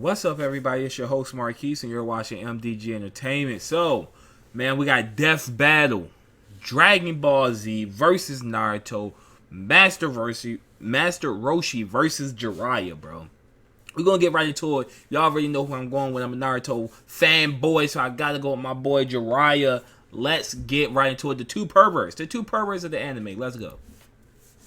What's up, everybody? It's your host, Marquise, and you're watching MDG Entertainment. So, man, we got Death Battle, Dragon Ball Z versus Naruto, Master Roshi versus Jiraiya, bro. We're going to get right into it. Y'all already know who I'm going with. I'm a Naruto fanboy, so I got to go with my boy Jiraiya. Let's get right into it. The two perverts of the anime. Let's go.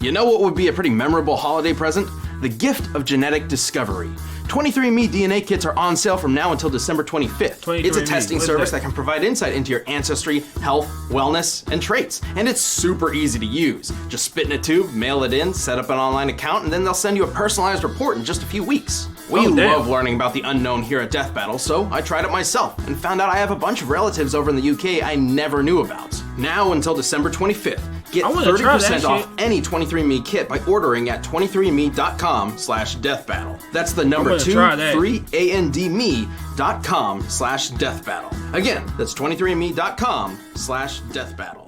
You know what would be a pretty memorable holiday present? The gift of genetic discovery. 23andMe DNA kits are on sale from now until December 25th. It's a testing service that can provide insight into your ancestry, health, wellness, and traits. And it's super easy to use. Just spit in a tube, mail it in, set up an online account, and then they'll send you a personalized report in just a few weeks. We love learning about the unknown here at Death Battle, so I tried it myself and found out I have a bunch of relatives over in the UK I never knew about. Now until December 25th, get 30% off any 23andMe kit by ordering at 23andme.com/deathbattle. That's the number 23andme.com/deathbattle. Again, that's 23andme.com/deathbattle.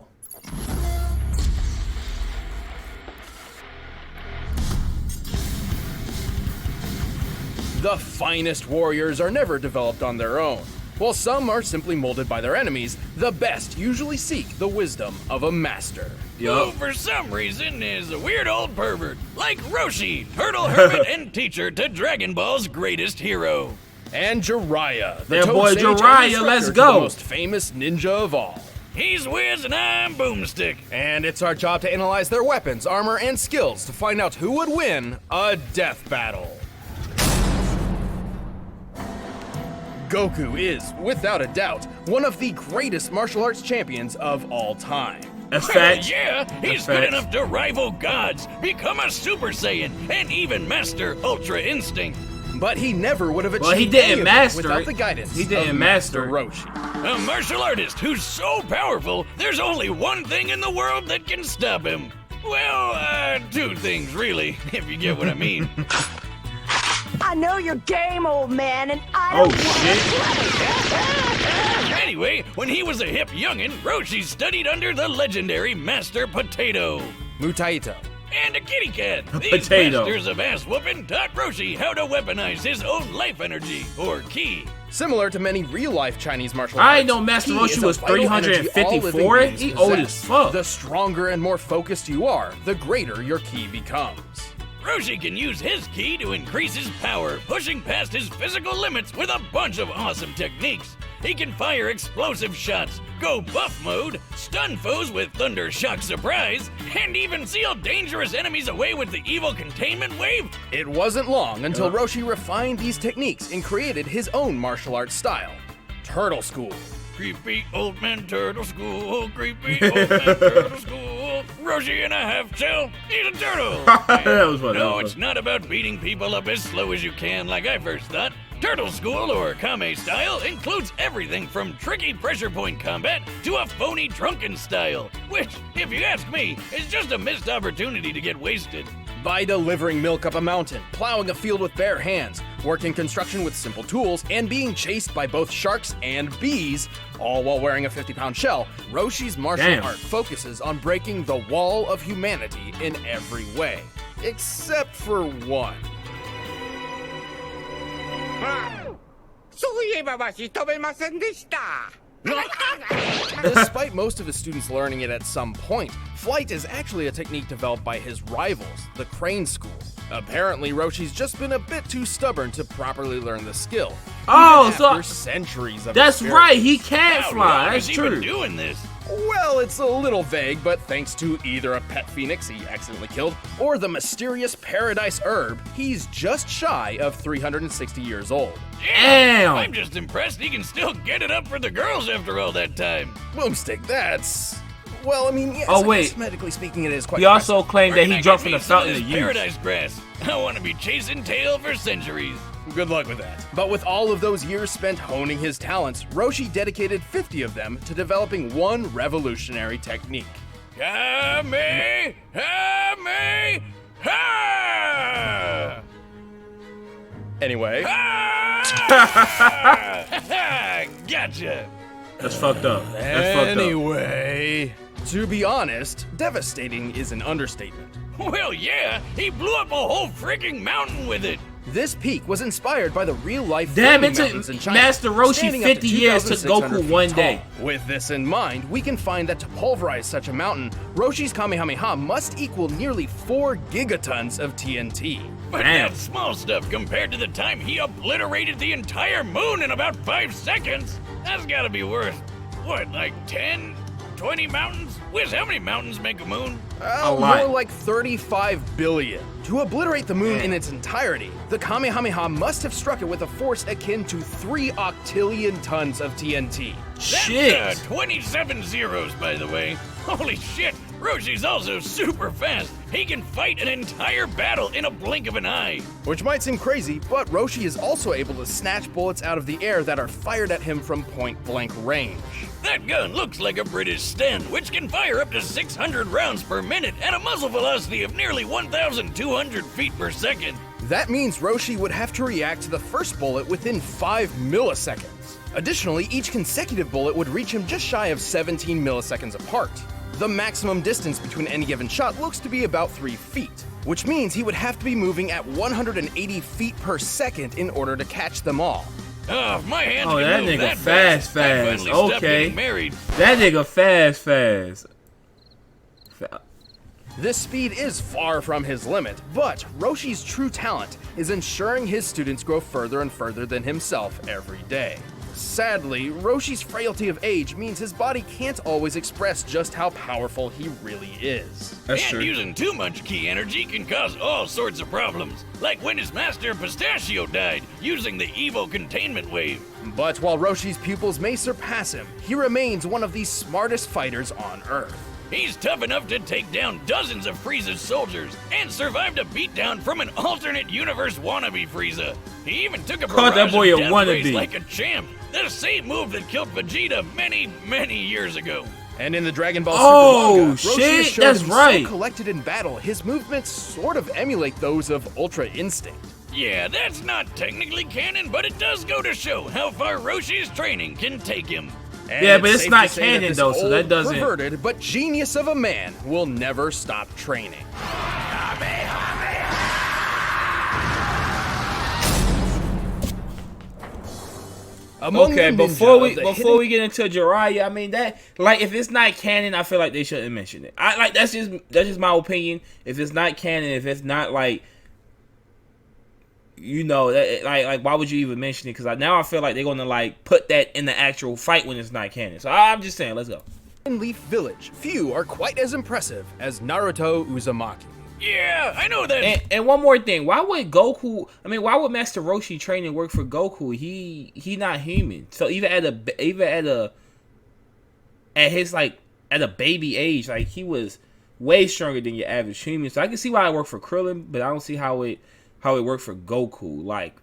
The finest warriors are never developed on their own. While some are simply molded by their enemies, the best usually seek the wisdom of a master. Who, for some reason, is a weird old pervert, like Roshi, turtle hermit and teacher to Dragon Ball's greatest hero. And Jiraiya, the Their Toad boy Sage and Jiraiya, let's instructor to go. the most famous ninja of all. He's Wiz and I'm Boomstick. And it's our job to analyze their weapons, armor, and skills to find out who would win a death battle. Goku is, without a doubt, one of the greatest martial arts champions of all time. Yeah, he's good enough to rival gods, become a Super Saiyan, and even master Ultra Instinct. But he never would have achieved without the guidance of Master Roshi. A martial artist who's so powerful, there's only one thing in the world that can stop him. Well, two things really, if you get what I mean. I know your game, old man, and I don't want to play. Anyway, when he was a hip youngin', Roshi studied under the legendary Master Potato. Mutaito. And a kitty cat. These masters of ass whooping taught Roshi how to weaponize his own life energy, or ki. Similar to many real-life Chinese martial arts, I didn't know Master Roshi was 354. He old as fuck. The stronger and more focused you are, the greater your ki becomes. Roshi can use his ki to increase his power, pushing past his physical limits with a bunch of awesome techniques. He can fire explosive shots, go buff mode, stun foes with Thunder Shock Surprise, and even seal dangerous enemies away with the evil containment wave. It wasn't long until Roshi refined these techniques and created his own martial arts style, Turtle School. Creepy old man turtle school, creepy old man turtle school. Roshi in a half shell, he's a turtle. That was funny. No, it's not about beating people up as slow as you can like I first thought. Turtle School, or Kame style, includes everything from tricky pressure point combat to a phony drunken style, which, if you ask me, is just a missed opportunity to get wasted. By delivering milk up a mountain, plowing a field with bare hands, working construction with simple tools, and being chased by both sharks and bees, all while wearing a 50-pound shell, Roshi's martial art focuses on breaking the wall of humanity in every way. Except for one. Despite most of his students learning it at some point, flight is actually a technique developed by his rivals, the Crane School. Apparently, Roshi's just been a bit too stubborn to properly learn the skill. Oh, so centuries of that's experience. Right, he can't fly. That's true. Been doing this? Well, it's a little vague, but thanks to either a pet phoenix he accidentally killed, or the mysterious paradise herb, he's just shy of 360 years old. Damn! I'm just impressed he can still get it up for the girls after all that time. Boomstick, that's... Well, I mean, yes, oh, wait. Medically speaking, it is quite He also claimed that he jumped from the fountain of youth. Paradise grass. I want to be chasing tail for centuries. Good luck with that. But with all of those years spent honing his talents, Roshi dedicated 50 of them to developing one revolutionary technique. Kame! Kame! Ha! Anyway. Gotcha! That's fucked up. That's fucked up. Anyway, to be honest, devastating is an understatement. Well, yeah, he blew up a whole freaking mountain with it. This peak was inspired by the real-life Damn, flaming it took mountains in China, Master Roshi standing up to 50 years to 2,600 Goku feet one tall. day. With this in mind, we can find that to pulverize such a mountain, Roshi's Kamehameha must equal nearly 4 gigatons of TNT. But Damn. that's small stuff compared to the time he obliterated the entire moon in about 5 seconds. That's gotta be worth, what, like 10, 20 mountains? Wiz, how many mountains make a moon? A lot. More like 35 billion. To obliterate the moon in its entirety, the Kamehameha must have struck it with a force akin to 3 octillion tons of TNT. Shit. That's 27 zeros, by the way. Holy shit, Roshi's also super fast. He can fight an entire battle in a blink of an eye. Which might seem crazy, but Roshi is also able to snatch bullets out of the air that are fired at him from point-blank range. That gun looks like a British Sten, which can fire up to 600 rounds per minute at a muzzle velocity of nearly 1,200 feet per second. That means Roshi would have to react to the first bullet within 5 milliseconds. Additionally, each consecutive bullet would reach him just shy of 17 milliseconds apart. The maximum distance between any given shot looks to be about 3 feet, which means he would have to be moving at 180 feet per second in order to catch them all. Oh, if my hands Oh, can that move nigga that fast, I'd fast. finally stop Okay. getting married. That nigga fast. This speed is far from his limit, but Roshi's true talent is ensuring his students grow further and further than himself every day. Sadly, Roshi's frailty of age means his body can't always express just how powerful he really is. That's And true. using too much ki energy can cause all sorts of problems, like when his master Pistachio died using the Evo containment wave. But while Roshi's pupils may surpass him, he remains one of the smartest fighters on Earth. He's tough enough to take down dozens of Frieza's soldiers and survived a beatdown from an alternate universe wannabe Frieza. He even took a Called that barrage boy of a death wannabe. rays like a champ. The same move that killed Vegeta many, many years ago. And in the Dragon Ball Oh, Super manga, Roshi shit, is shown that's to be right. so collected in battle, his movements sort of emulate those of Ultra Instinct. Yeah, that's not technically canon, but it does go to show how far Roshi's training can take him. And Yeah, but it's safe not to say that canon, this though, so that old, doesn't- perverted but genius of a man will never stop training. Among Okay, the ninja before of the we hidden- get into Jiraiya, I mean that like if it's not canon, I feel like they shouldn't mention it. I like that's just my opinion. If it's not canon, if it's not like that, like why would you even mention it? Because now I feel like they're gonna like put that in the actual fight when it's not canon. So I'm just saying, let's go. In Leaf Village, few are quite as impressive as Naruto Uzumaki. Yeah, I know that. And one more thing, why would Goku? I mean, why would Master Roshi training work for Goku? He not human. So even at a baby age, like he was way stronger than your average human. So I can see why it worked for Krillin, but I don't see how it worked for Goku. Like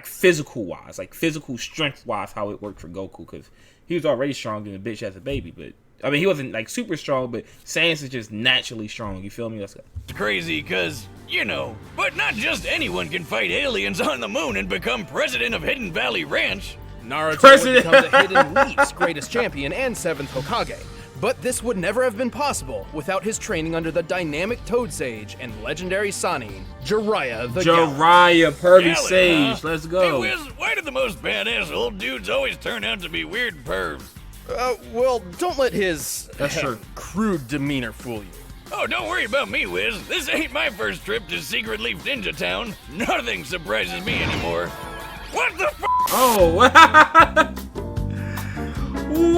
physical wise, like physical strength wise, how it worked for Goku because he was already strong than a bitch as a baby, but. I mean, he wasn't like super strong, but Sans is just naturally strong. You feel me? Let's go. It's crazy because, but not just anyone can fight aliens on the moon and become president of Hidden Valley Ranch. Naruto President- would become the Hidden Leaf's greatest champion and 7th Hokage. But this would never have been possible without his training under the dynamic Toad Sage and legendary Sannin, Jiraiya the Gallant. Jiraiya, Perfect Gallant, Sage. huh? Let's go. Hey, Wiz, why do the most badass old dudes always turn out to be weird pervs? Well, don't let his That's true. crude demeanor fool you. Oh, don't worry about me, Wiz. This ain't my first trip to Secret Leaf Ninja Town. Nothing surprises me anymore. What the f? Oh,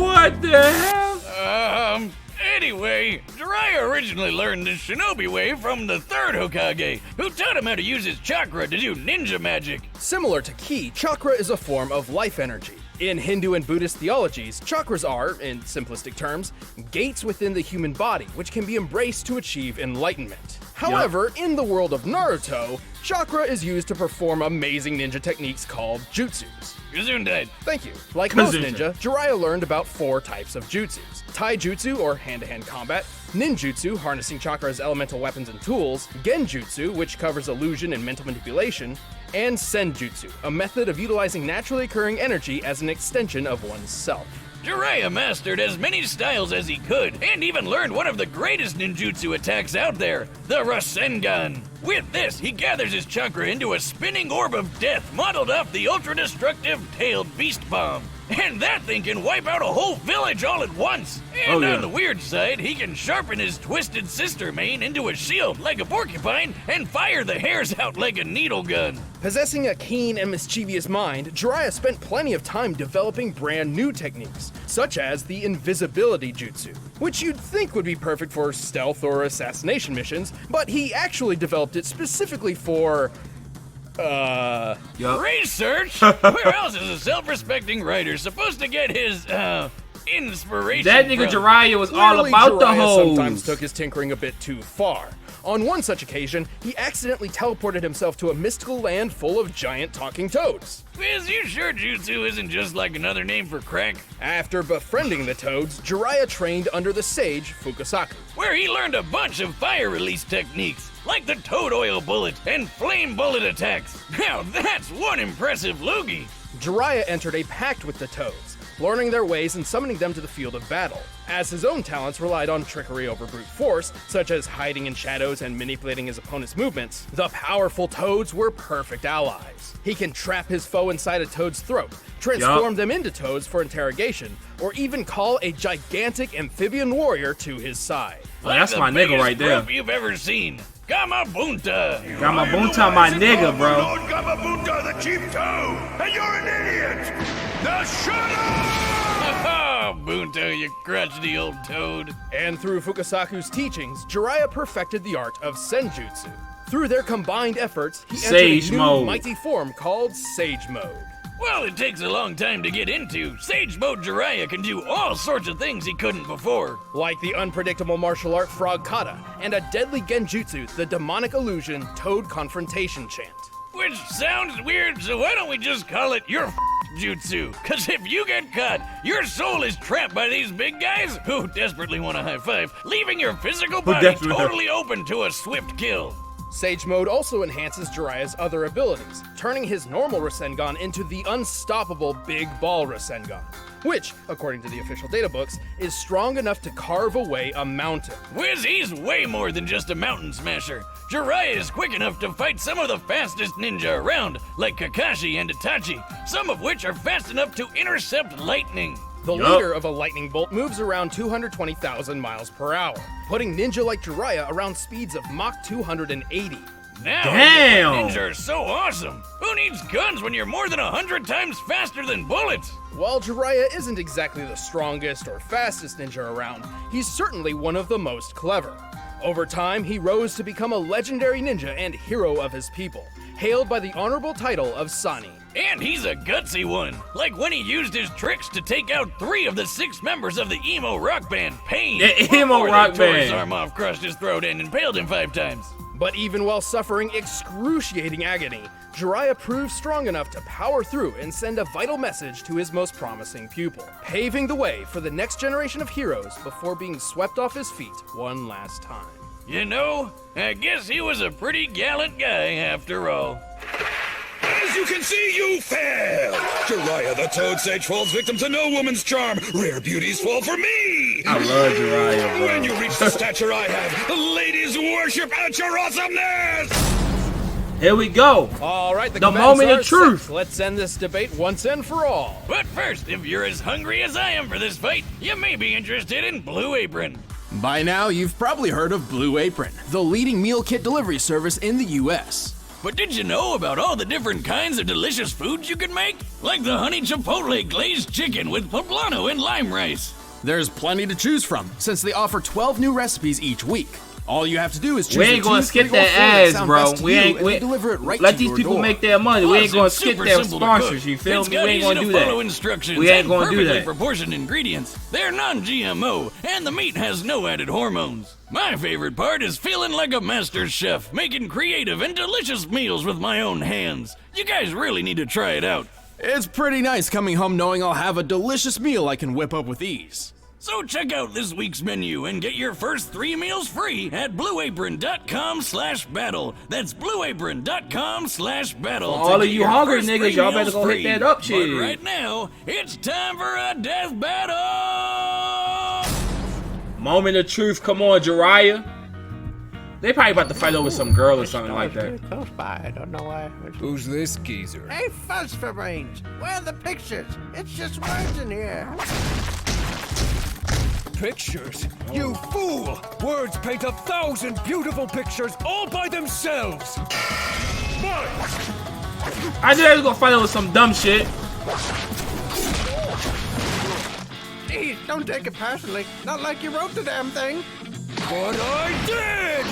what the hell? Anyway, Jiraiya originally learned the shinobi way from the 3rd Hokage, who taught him how to use his chakra to do ninja magic. Similar to ki, chakra is a form of life energy. In Hindu and Buddhist theologies, chakras are, in simplistic terms, gates within the human body, which can be embraced to achieve enlightenment. However, in the world of Naruto, chakra is used to perform amazing ninja techniques called jutsus. Gesundheit. Thank you. Like most Position. ninja, Jiraiya learned about 4 types of jutsus. Taijutsu, or hand-to-hand combat, ninjutsu, harnessing chakra as elemental weapons and tools, genjutsu, which covers illusion and mental manipulation, and senjutsu, a method of utilizing naturally occurring energy as an extension of one's self. Jiraiya mastered as many styles as he could, and even learned one of the greatest ninjutsu attacks out there, the Rasengan. With this, he gathers his chakra into a spinning orb of death modeled off the ultra-destructive tailed beast bomb. And that thing can wipe out a whole village all at once. And on the weird side, he can sharpen his twisted sister mane into a shield like a porcupine and fire the hairs out like a needle gun. Possessing a keen and mischievous mind, Jiraiya spent plenty of time developing brand new techniques, such as the invisibility jutsu, which you'd think would be perfect for stealth or assassination missions, but he actually developed it specifically for research? Where else is a self-respecting writer supposed to get his, inspiration That nigga from? Jiraiya was all Clearly, about the Jiraiya hoes. sometimes took his tinkering a bit too far. On one such occasion, he accidentally teleported himself to a mystical land full of giant talking toads. Is you sure jutsu isn't just like another name for crack? After befriending the toads, Jiraiya trained under the sage Fukasaku. Where he learned a bunch of fire release techniques, like the toad oil bullet and flame bullet attacks. Now that's one impressive loogie. Jiraiya entered a pact with the toads, learning their ways and summoning them to the field of battle, as his own talents relied on trickery over brute force, such as hiding in shadows and manipulating his opponent's movements. The powerful toads were perfect allies. He can trap his foe inside a toad's throat, transform them into toads for interrogation, or even call a gigantic amphibian warrior to his side. Well, that's my nigga right there. Group you've ever seen. Gamabunta. Gamabunta, my nigga, bro. Lord Gamabunta, the chief toad, and you're an idiot. Now shut up! Oh, Bunta, you crotchety old toad. And through Fukasaku's teachings, Jiraiya perfected the art of Senjutsu. Through their combined efforts, he entered Sage a new mode. mighty form called Sage Mode. Well, it takes a long time to get into. Sage Mode Jiraiya can do all sorts of things he couldn't before. Like the unpredictable martial art Frog Kata, and a deadly genjutsu, the demonic illusion Toad Confrontation Chant. Which sounds weird, so why don't we just call it your jutsu? Cause if you get caught, your soul is trapped by these big guys who desperately want a high five, leaving your physical body desperately- totally open to a swift kill. Sage Mode also enhances Jiraiya's other abilities, turning his normal Rasengan into the unstoppable Big Ball Rasengan, which, according to the official databooks, is strong enough to carve away a mountain. Wiz, he's way more than just a mountain smasher. Jiraiya is quick enough to fight some of the fastest ninja around, like Kakashi and Itachi, some of which are fast enough to intercept lightning. The leader of a lightning bolt moves around 220,000 miles per hour, putting ninja like Jiraiya around speeds of Mach 280. Now, Damn! ninja are so awesome. Who needs guns when you're more than 100 times faster than bullets? While Jiraiya isn't exactly the strongest or fastest ninja around, he's certainly one of the most clever. Over time, he rose to become a legendary ninja and hero of his people, hailed by the honorable title of Sani. And he's a gutsy one, like when he used his tricks to take out 3 of the 6 members of the emo rock band, Pain. Yeah, emo before rock they tore his band. arm off, crushed his throat, and impaled him 5 times. But even while suffering excruciating agony, Jiraiya proved strong enough to power through and send a vital message to his most promising pupil, paving the way for the next generation of heroes before being swept off his feet one last time. You know, I guess he was a pretty gallant guy after all. As you can see, you failed! Jiraiya the Toad Sage falls victim to no woman's charm. Rare beauties fall for me! I love Jiraiya, bro. When you reach the stature I have, the ladies worship at your awesomeness! Here we go. All right, The combatants moment of are truth. set. Let's end this debate once and for all. But first, if you're as hungry as I am for this fight, you may be interested in Blue Apron. By now, you've probably heard of Blue Apron, the leading meal kit delivery service in the US. But did you know about all the different kinds of delicious foods you can make? Like the honey chipotle glazed chicken with poblano and lime rice. There's plenty to choose from, since they offer 12 new recipes each week. All you have to do is choose We ain't the gonna 2, skip 3, or 4 that that ads, sound bro. best to We you, ain't. and they deliver it right Let to these your people door. make their money. We Plus, ain't gonna it's skip super their simple to cook. sponsors. You feel It's me? got We ain't easy gonna to do follow that. instructions We ain't and gonna do perfectly that. proportioned ingredients. They're non-GMO, and the meat has no added hormones. My favorite part is feeling like a master chef, making creative and delicious meals with my own hands. You guys really need to try it out. It's pretty nice coming home knowing I'll have a delicious meal I can whip up with ease. So check out this week's menu and get your first 3 meals free at blueapron.com/battle. That's blueapron.com/battle. For all of you hungry niggas, y'all better go hit that up shit. But right now, it's time for a death battle! Moment of truth, come on, Jiraiya. They probably about to fight over some girl or something like that. Close by. I don't know why. Who's this geezer? Hey, fuzz for brains. Where are the pictures? It's just words in here. Pictures? You fool! Words paint 1,000 beautiful pictures all by themselves! I knew I was gonna fight over some dumb shit. Geez, don't take it personally. Not like you wrote the damn thing. But I did!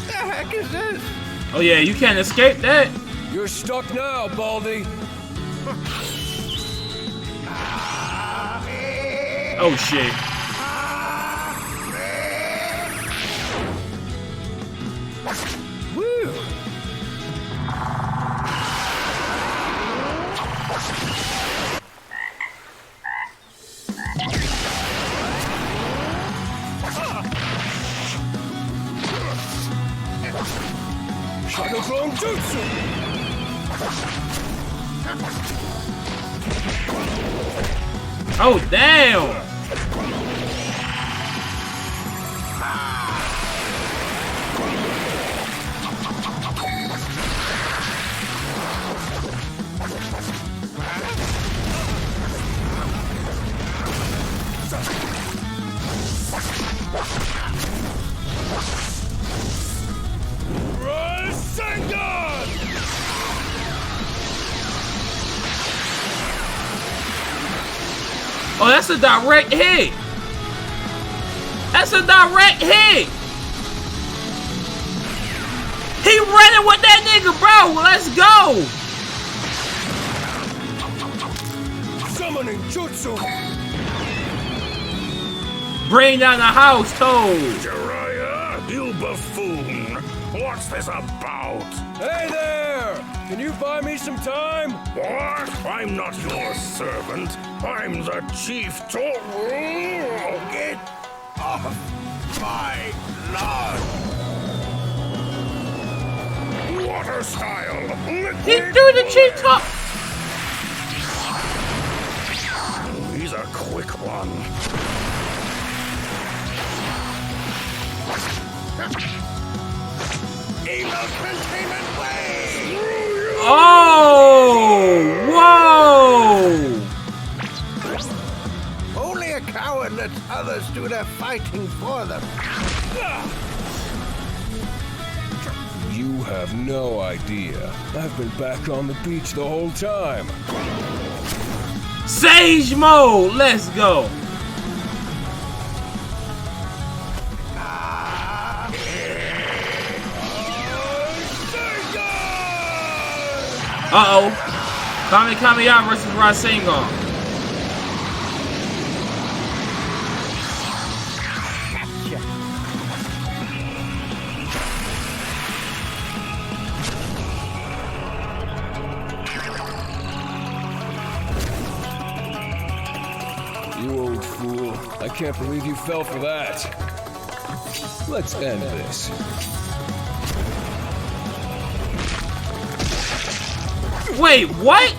The heck is this? Oh yeah, you can't escape that. You're stuck now, Baldy. Oh shit. Woo! Shadow Clone Jutsu! Oh damn. Oh, that's a direct hit. That's a direct hit. He running with that nigga, bro. Let's go. Summoning Jutsu! Bring down the house, Toad. Jiraiya, you buffoon! What's this about? Hey there! Can you buy me some time? What? I'm not your servant. I'm the chief to... Get off my lawn. Water style. He threw the cheat top. He's a quick one. Evil containment way. Oh, whoa. Only a coward lets others do their fighting for them. You have no idea. I've been back on the beach the whole time. Sage mode. Let's go. Uh-oh. Kami versus Rasengan. You old fool. I can't believe you fell for that. Let's end this. Wait, what?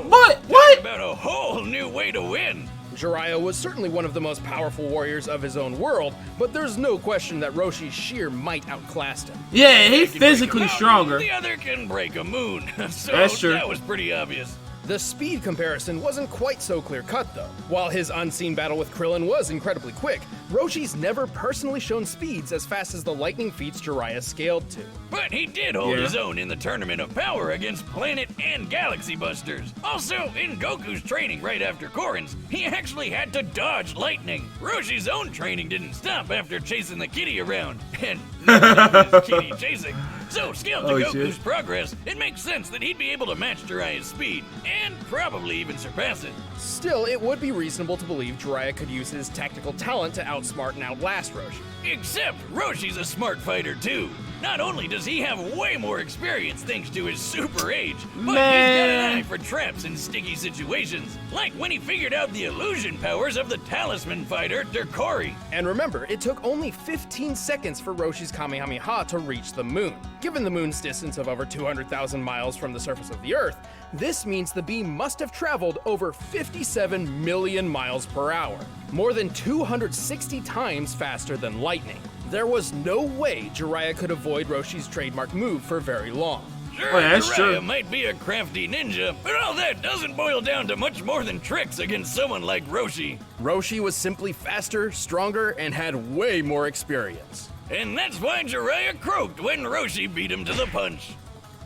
What? What? About a whole new way to win. Jiraiya was certainly one of the most powerful warriors of his own world, but there's no question that Roshi's sheer might outclassed him. Yeah, he's He can break a physically mountain, stronger. The other can break a moon. So That's true. that was pretty obvious. The speed comparison wasn't quite so clear-cut, though. While his unseen battle with Krillin was incredibly quick, Roshi's never personally shown speeds as fast as the lightning feats Jiraiya scaled to. But he did hold his own in the Tournament of Power against Planet and Galaxy Busters. Also, in Goku's training right after Korin's, he actually had to dodge lightning. Roshi's own training didn't stop after chasing the kitty around. And his kitty chasing. So, scaled to Goku's progress, it makes sense that he'd be able to match Jiraiya's speed, and probably even surpass it. Still, it would be reasonable to believe Jiraiya could use his tactical talent to outsmart and outlast Roshi. Except Roshi's a smart fighter too. Not only does he have way more experience thanks to his super age, but he's got an eye for traps in sticky situations, like when he figured out the illusion powers of the talisman fighter Derkori. And remember, it took only 15 seconds for Roshi's Kamehameha to reach the moon. Given the moon's distance of over 200,000 miles from the surface of the Earth, this means the beam must have traveled over 57 million miles per hour, more than 260 times faster than lightning. There was no way Jiraiya could avoid Roshi's trademark move for very long. Sure, Jiraiya might be a crafty ninja, but all that doesn't boil down to much more than tricks against someone like Roshi. Roshi was simply faster, stronger, and had way more experience. And that's why Jiraiya croaked when Roshi beat him to the punch.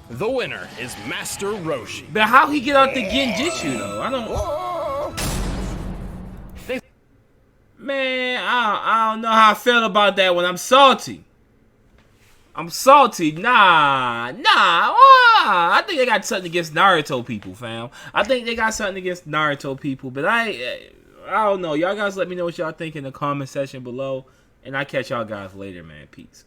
The winner is Master Roshi. But how he get out the Genjutsu though? I don't. Man, I don't know how I felt about that one. I'm salty. I'm salty. Nah. I think they got something against Naruto people, fam. I think they got something against Naruto people, but I don't know. Y'all guys let me know what y'all think in the comment section below, and I'll catch y'all guys later, man. Peace.